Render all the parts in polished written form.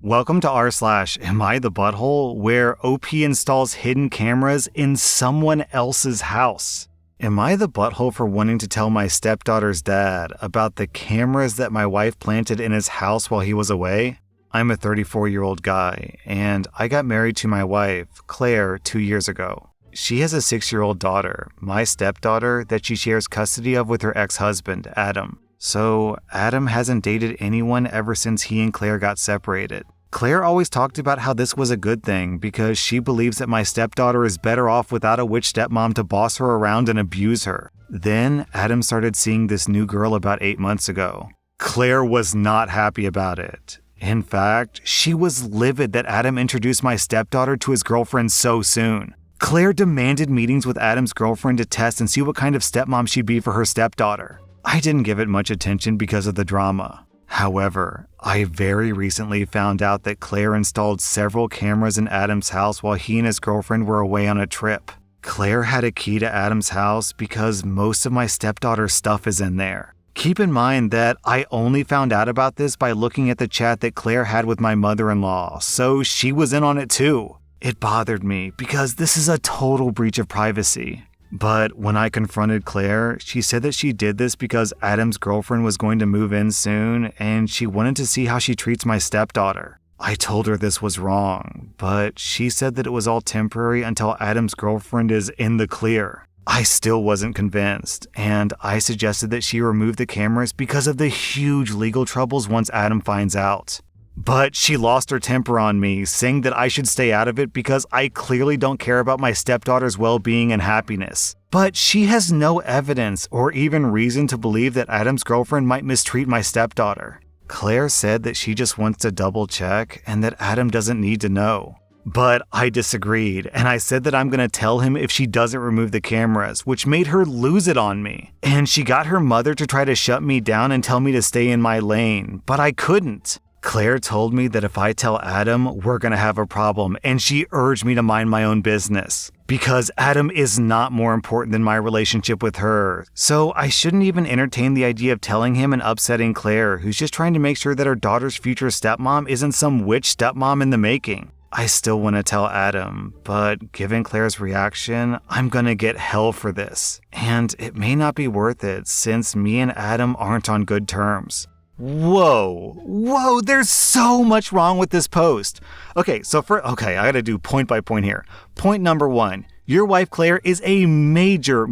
Welcome to rSlash, Am I the Butthole, where OP installs hidden cameras in someone else's house. Am I the butthole for wanting to tell my stepdaughter's dad about the cameras that my wife planted in his house while he was away? I'm a 34-year-old guy, and I got married to my wife, Claire, 2 years ago. She has a 6-year-old daughter, my stepdaughter, that she shares custody of with her ex-husband, Adam. So, Adam hasn't dated anyone ever since he and Claire got separated. Claire always talked about how this was a good thing because she believes that my stepdaughter is better off without a witch stepmom to boss her around and abuse her. Then, Adam started seeing this new girl about 8 months ago. Claire was not happy about it. In fact, she was livid that Adam introduced my stepdaughter to his girlfriend so soon. Claire demanded meetings with Adam's girlfriend to test and see what kind of stepmom she'd be for her stepdaughter. I didn't give it much attention because of the drama. However, I very recently found out that Claire installed several cameras in Adam's house while he and his girlfriend were away on a trip. Claire had a key to Adam's house because most of my stepdaughter's stuff is in there. Keep in mind that I only found out about this by looking at the chat that Claire had with my mother-in-law, so she was in on it too. It bothered me because this is a total breach of privacy. But when I confronted Claire, she said that she did this because Adam's girlfriend was going to move in soon and she wanted to see how she treats my stepdaughter. I told her this was wrong, but she said that it was all temporary until Adam's girlfriend is in the clear. I still wasn't convinced, and I suggested that she remove the cameras because of the huge legal troubles once Adam finds out. But she lost her temper on me, saying that I should stay out of it because I clearly don't care about my stepdaughter's well-being and happiness. But she has no evidence or even reason to believe that Adam's girlfriend might mistreat my stepdaughter. Claire said that she just wants to double-check and that Adam doesn't need to know. But I disagreed, and I said that I'm going to tell him if she doesn't remove the cameras, which made her lose it on me. And she got her mother to try to shut me down and tell me to stay in my lane, but I couldn't. Claire told me that if I tell Adam, we're going to have a problem, and she urged me to mind my own business. Because Adam is not more important than my relationship with her, so I shouldn't even entertain the idea of telling him and upsetting Claire, who's just trying to make sure that her daughter's future stepmom isn't some witch stepmom in the making. I still want to tell Adam, but given Claire's reaction, I'm going to get hell for this. And it may not be worth it since me and Adam aren't on good terms. Whoa, there's so much wrong with this post. I gotta do point by point here. Point number 1, your wife Claire is a major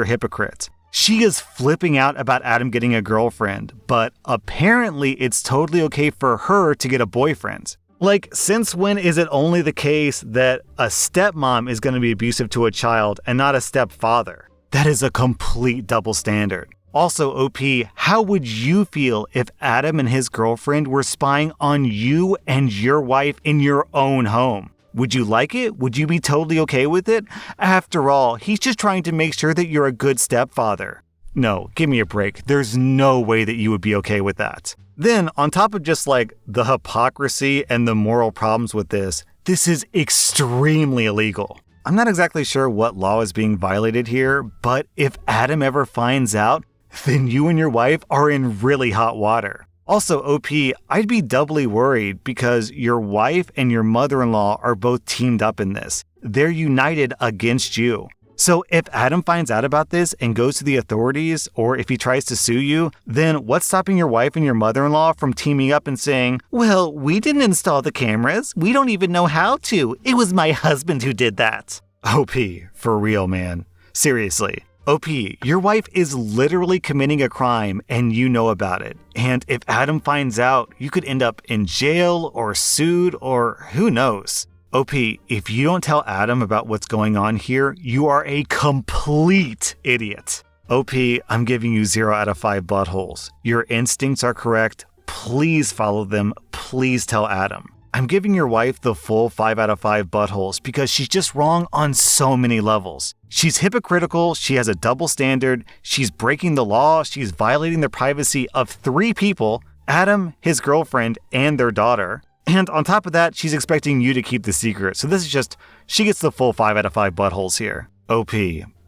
hypocrite. She is flipping out about Adam getting a girlfriend, but apparently it's totally okay for her to get a boyfriend. Like, since when is it only the case that a stepmom is gonna be abusive to a child and not a stepfather? That is a complete double standard. Also, OP, how would you feel if Adam and his girlfriend were spying on you and your wife in your own home? Would you like it? Would you be totally okay with it? After all, he's just trying to make sure that you're a good stepfather. No, give me a break. There's no way that you would be okay with that. Then, on top of just like the hypocrisy and the moral problems with this is extremely illegal. I'm not exactly sure what law is being violated here, but if Adam ever finds out, then you and your wife are in really hot water. Also, OP, I'd be doubly worried because your wife and your mother-in-law are both teamed up in this. They're united against you. So if Adam finds out about this and goes to the authorities, or if he tries to sue you, then what's stopping your wife and your mother-in-law from teaming up and saying, well, we didn't install the cameras. We don't even know how to. It was my husband who did that. OP, for real, man. Seriously. OP, your wife is literally committing a crime and you know about it. And if Adam finds out, you could end up in jail or sued or who knows. OP, if you don't tell Adam about what's going on here, you are a complete idiot. OP, I'm giving you 0 out of 5 buttholes. Your instincts are correct. Please follow them. Please tell Adam. I'm giving your wife the full 5 out of 5 buttholes because she's just wrong on so many levels. She's hypocritical, she has a double standard, she's breaking the law, she's violating the privacy of 3 people, Adam, his girlfriend, and their daughter. And on top of that, she's expecting you to keep the secret. So this is just, she gets the full 5 out of 5 buttholes here. OP,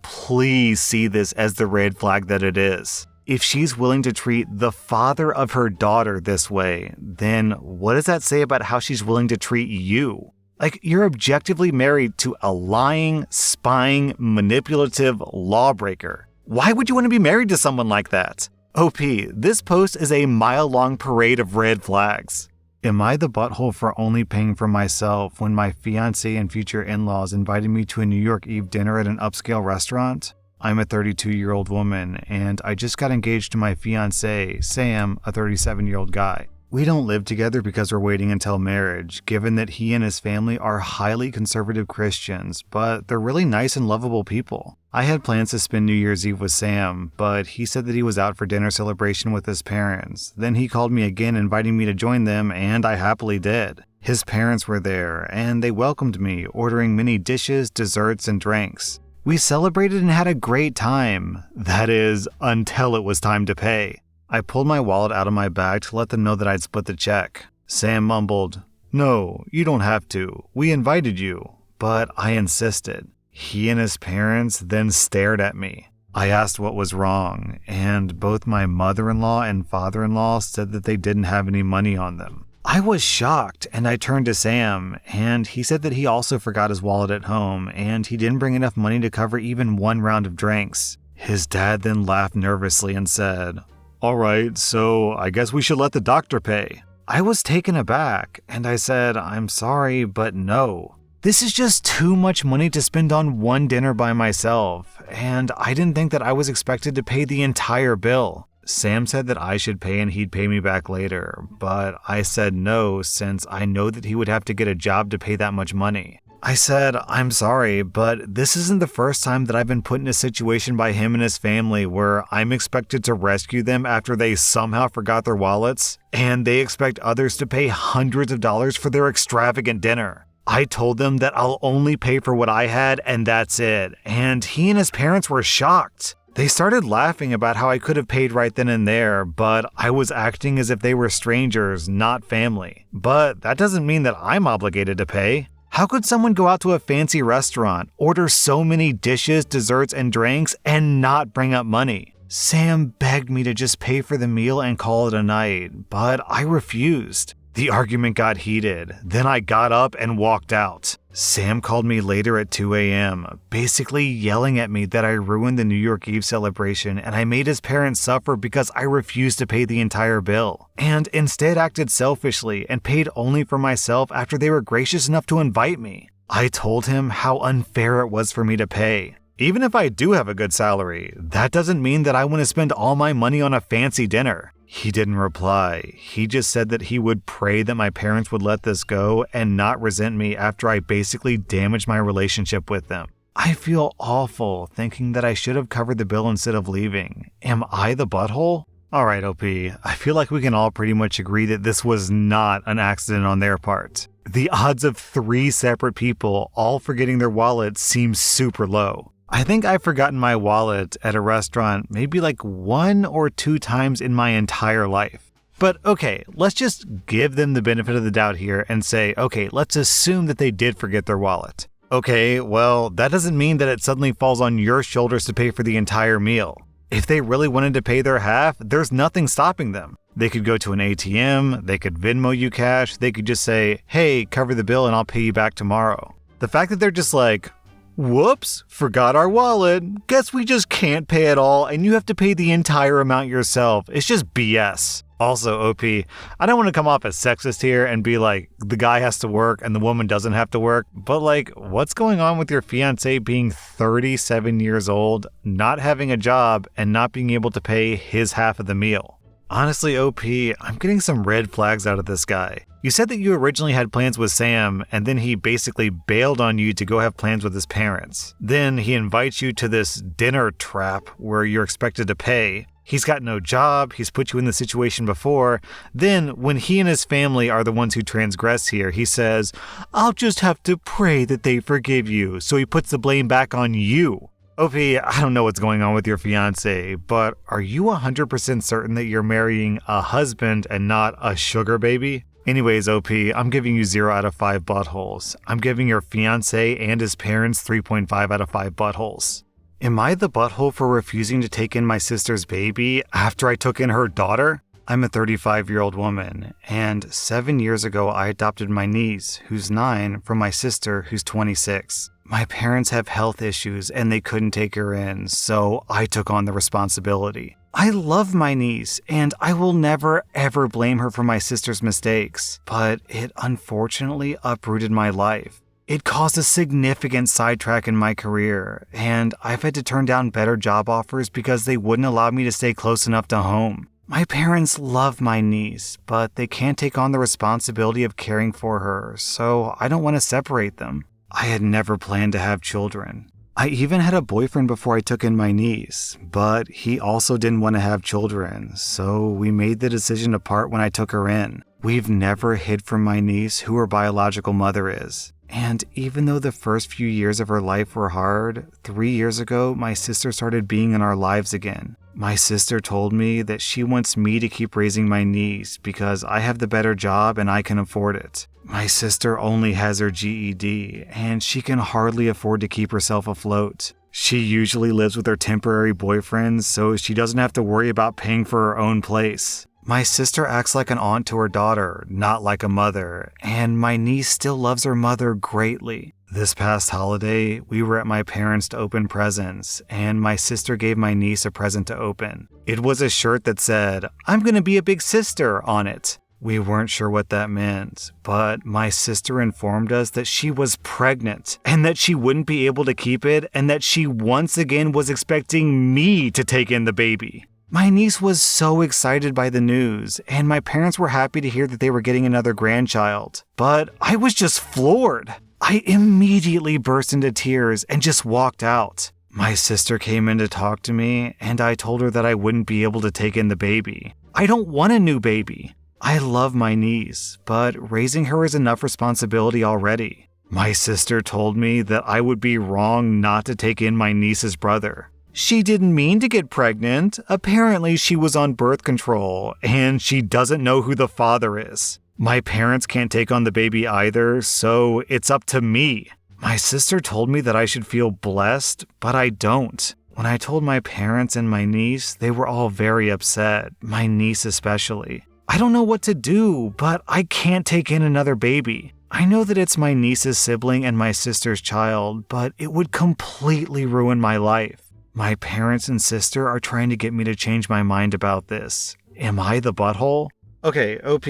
please see this as the red flag that it is. If she's willing to treat the father of her daughter this way, then what does that say about how she's willing to treat you? Like, you're objectively married to a lying, spying, manipulative lawbreaker. Why would you want to be married to someone like that? OP, this post is a mile-long parade of red flags. Am I the butthole for only paying for myself when my fiancé and future in-laws invited me to a New York Eve dinner at an upscale restaurant? I'm a 32-year-old woman, and I just got engaged to my fiancé, Sam, a 37-year-old guy. We don't live together because we're waiting until marriage, given that he and his family are highly conservative Christians, but they're really nice and lovable people. I had plans to spend New Year's Eve with Sam, but he said that he was out for dinner celebration with his parents. Then he called me again inviting me to join them, and I happily did. His parents were there, and they welcomed me, ordering many dishes, desserts, and drinks. We celebrated and had a great time. That is, until it was time to pay. I pulled my wallet out of my bag to let them know that I'd split the check. Sam mumbled, "No, you don't have to. We invited you." But I insisted. He and his parents then stared at me. I asked what was wrong, and both my mother-in-law and father-in-law said that they didn't have any money on them. I was shocked, and I turned to Sam, and he said that he also forgot his wallet at home, and he didn't bring enough money to cover even one round of drinks. His dad then laughed nervously and said, "All right, so I guess we should let the doctor pay." I was taken aback, and I said, "I'm sorry, but no. This is just too much money to spend on one dinner by myself, and I didn't think that I was expected to pay the entire bill." Sam said that I should pay and he'd pay me back later, but I said no since I know that he would have to get a job to pay that much money. I said, "I'm sorry, but this isn't the first time that I've been put in a situation by him and his family where I'm expected to rescue them after they somehow forgot their wallets, and they expect others to pay hundreds of dollars for their extravagant dinner." I told them that I'll only pay for what I had and that's it, and he and his parents were shocked. They started laughing about how I could have paid right then and there, but I was acting as if they were strangers, not family. But that doesn't mean that I'm obligated to pay. How could someone go out to a fancy restaurant, order so many dishes, desserts, and drinks, and not bring up money? Sam begged me to just pay for the meal and call it a night, but I refused. The argument got heated. Then I got up and walked out. Sam called me later at 2 a.m., basically yelling at me that I ruined the New York Eve celebration and I made his parents suffer because I refused to pay the entire bill, and instead acted selfishly and paid only for myself after they were gracious enough to invite me. I told him how unfair it was for me to pay. Even if I do have a good salary, that doesn't mean that I want to spend all my money on a fancy dinner. He didn't reply. He just said that he would pray that my parents would let this go and not resent me after I basically damaged my relationship with them. I feel awful thinking that I should have covered the bill instead of leaving. Am I the butthole? Alright, OP, I feel like we can all pretty much agree that this was not an accident on their part. The odds of 3 separate people all forgetting their wallets seems super low. I think I've forgotten my wallet at a restaurant maybe like 1 or 2 times in my entire life. But okay, let's just give them the benefit of the doubt here and say, okay, let's assume that they did forget their wallet. Okay, well, that doesn't mean that it suddenly falls on your shoulders to pay for the entire meal. If they really wanted to pay their half, there's nothing stopping them. They could go to an ATM, they could Venmo you cash, they could just say, hey, cover the bill and I'll pay you back tomorrow. The fact that they're just like, whoops, forgot our wallet, guess we just can't pay at all and you have to pay the entire amount yourself. It's just BS. Also, OP, I don't want to come off as sexist here and be like, the guy has to work and the woman doesn't have to work, but like, what's going on with your fiancé being 37 years old, not having a job, and not being able to pay his half of the meal? Honestly, OP, I'm getting some red flags out of this guy. You said that you originally had plans with Sam, and then he basically bailed on you to go have plans with his parents. Then he invites you to this dinner trap where you're expected to pay. He's got no job, he's put you in the situation before. Then, when he and his family are the ones who transgress here, he says, I'll just have to pray that they forgive you, so he puts the blame back on you. OP, I don't know what's going on with your fiance, but are you 100% certain that you're marrying a husband and not a sugar baby? Anyways, OP, I'm giving you 0 out of 5 buttholes. I'm giving your fiance and his parents 3.5 out of 5 buttholes. Am I the butthole for refusing to take in my sister's baby after I took in her daughter? I'm a 35-year-old woman, and 7 years ago I adopted my niece, who's 9, from my sister, who's 26. My parents have health issues and they couldn't take her in, so I took on the responsibility. I love my niece, and I will never ever blame her for my sister's mistakes, but it unfortunately uprooted my life. It caused a significant sidetrack in my career, and I've had to turn down better job offers because they wouldn't allow me to stay close enough to home. My parents love my niece, but they can't take on the responsibility of caring for her, so I don't want to separate them. I had never planned to have children. I even had a boyfriend before I took in my niece, but he also didn't want to have children, so we made the decision to part when I took her in. We've never hid from my niece who her biological mother is. And even though the first few years of her life were hard, 3 years ago, my sister started being in our lives again. My sister told me that she wants me to keep raising my niece because I have the better job and I can afford it. My sister only has her GED, and she can hardly afford to keep herself afloat. She usually lives with her temporary boyfriends, so she doesn't have to worry about paying for her own place. My sister acts like an aunt to her daughter, not like a mother, and my niece still loves her mother greatly. This past holiday, we were at my parents' to open presents, and my sister gave my niece a present to open. It was a shirt that said, "I'm gonna be a big sister," on it. We weren't sure what that meant, but my sister informed us that she was pregnant, and that she wouldn't be able to keep it, and that she once again was expecting me to take in the baby. My niece was so excited by the news, and my parents were happy to hear that they were getting another grandchild. But I was just floored. I immediately burst into tears and just walked out. My sister came in to talk to me, and I told her that I wouldn't be able to take in the baby. I don't want a new baby. I love my niece, but raising her is enough responsibility already. My sister told me that I would be wrong not to take in my niece's brother. She didn't mean to get pregnant. Apparently she was on birth control, and she doesn't know who the father is. My parents can't take on the baby either, so it's up to me. My sister told me that I should feel blessed, but I don't. When I told my parents and my niece, they were all very upset, my niece especially. I don't know what to do, but I can't take in another baby. I know that it's my niece's sibling and my sister's child, but it would completely ruin my life. My parents and sister are trying to get me to change my mind about this. Am I the butthole? Okay, OP,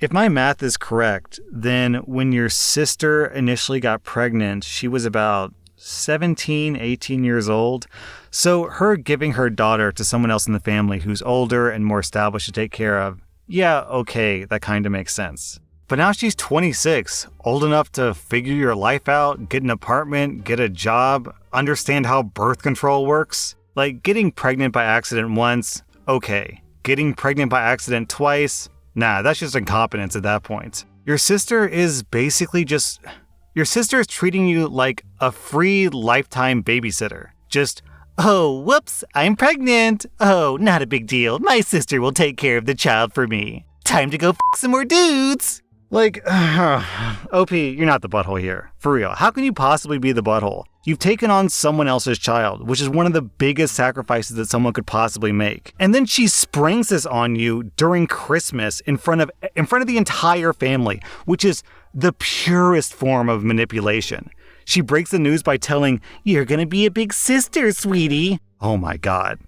if my math is correct, then when your sister initially got pregnant, she was about 17, 18 years old. So her giving her daughter to someone else in the family who's older and more established to take care of, yeah, okay, that kind of makes sense. But now she's 26, old enough to figure your life out, get an apartment, get a job, understand how birth control works. Like, getting pregnant by accident once, okay. Getting pregnant by accident twice, nah, that's just incompetence at that point. Your sister is treating you like a free lifetime babysitter. Just, oh, whoops, I'm pregnant. Oh, not a big deal. My sister will take care of the child for me. Time to go f*** some more dudes. Like, OP, you're not the butthole here. For real, how can you possibly be the butthole? You've taken on someone else's child, which is one of the biggest sacrifices that someone could possibly make. And then she springs this on you during Christmas in front of the entire family, which is the purest form of manipulation. She breaks the news by telling, "You're gonna be a big sister, sweetie." Oh my God.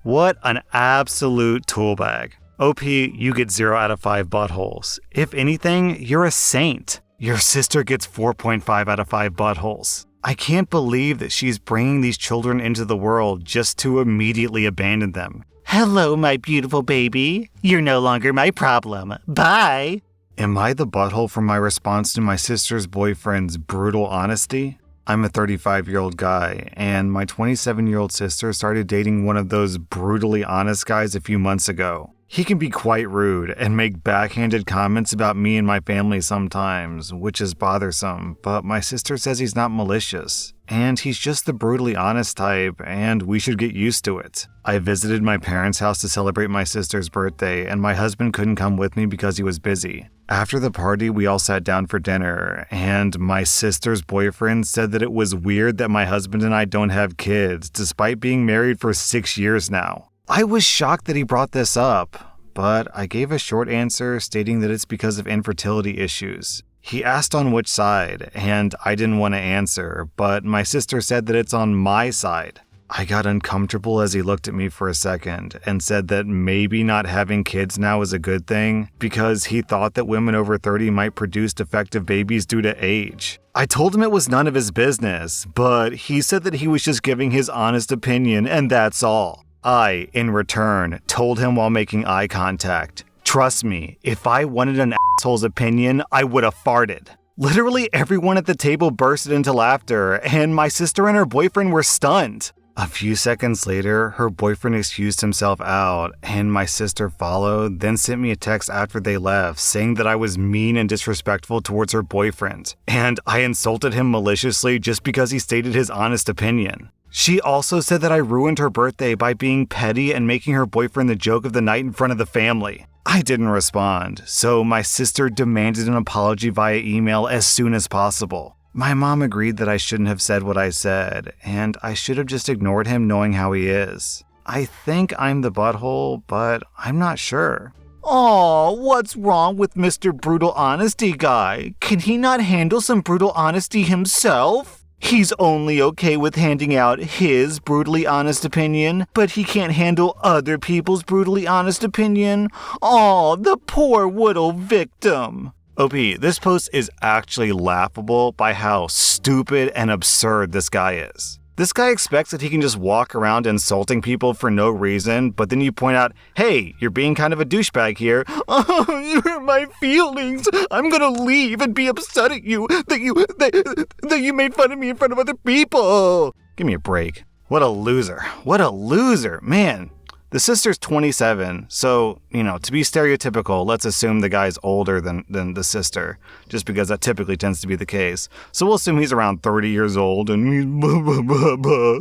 What an absolute tool bag. OP, you get 0 out of 5 buttholes. If anything, you're a saint. Your sister gets 4.5 out of 5 buttholes. I can't believe that she's bringing these children into the world just to immediately abandon them. Hello, my beautiful baby. You're no longer my problem. Bye. Am I the butthole for my response to my sister's boyfriend's brutal honesty? I'm a 35-year-old guy, and my 27-year-old sister started dating one of those brutally honest guys a few months ago. He can be quite rude and make backhanded comments about me and my family sometimes, which is bothersome, but my sister says he's not malicious. And he's just the brutally honest type, and we should get used to it. I visited my parents' house to celebrate my sister's birthday, and my husband couldn't come with me because he was busy. After the party, we all sat down for dinner, and my sister's boyfriend said that it was weird that my husband and I don't have kids, despite being married for 6 years now. I was shocked that he brought this up, but I gave a short answer stating that it's because of infertility issues. He asked on which side, and I didn't want to answer, but my sister said that it's on my side. I got uncomfortable as he looked at me for a second and said that maybe not having kids now is a good thing because he thought that women over 30 might produce defective babies due to age. I told him it was none of his business, but he said that he was just giving his honest opinion and that's all. I, in return, told him while making eye contact, "Trust me, if I wanted an asshole's opinion, I would have farted." Literally everyone at the table bursted into laughter, and my sister and her boyfriend were stunned. A few seconds later, her boyfriend excused himself out, and my sister followed, then sent me a text after they left saying that I was mean and disrespectful towards her boyfriend, and I insulted him maliciously just because he stated his honest opinion. She also said that I ruined her birthday by being petty and making her boyfriend the joke of the night in front of the family. I didn't respond, so my sister demanded an apology via email as soon as possible. My mom agreed that I shouldn't have said what I said, and I should have just ignored him knowing how he is. I think I'm the butthole, but I'm not sure. Aw, what's wrong with Mr. Brutal Honesty Guy? Can he not handle some brutal honesty himself? He's only okay with handing out his brutally honest opinion, but he can't handle other people's brutally honest opinion? Aw, the poor little victim. OP, this post is actually laughable by how stupid and absurd this guy is. This guy expects that he can just walk around insulting people for no reason, but then you point out, hey, you're being kind of a douchebag here. Oh, you hurt my feelings. I'm gonna leave and be upset at you that you made fun of me in front of other people. Give me a break. What a loser. What a loser. Man, the sister's 27, so, to be stereotypical, let's assume the guy's older than the sister, just because that typically tends to be the case. So we'll assume he's around 30 years old, and he's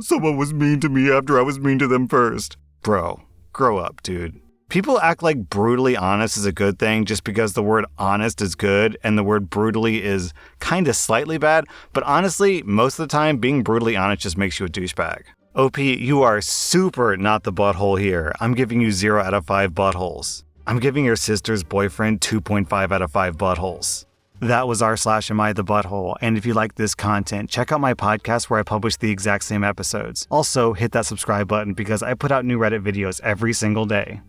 someone was mean to me after I was mean to them first. Bro, grow up, dude. People act like brutally honest is a good thing just because the word honest is good and the word brutally is kind of slightly bad, but honestly, most of the time, being brutally honest just makes you a douchebag. OP, you are super not the butthole here. I'm giving you 0 out of 5 buttholes. I'm giving your sister's boyfriend 2.5 out of 5 buttholes. That was rSlash AmITheButthole, and if you like this content, check out my podcast where I publish the exact same episodes. Also, hit that subscribe button because I put out new Reddit videos every single day.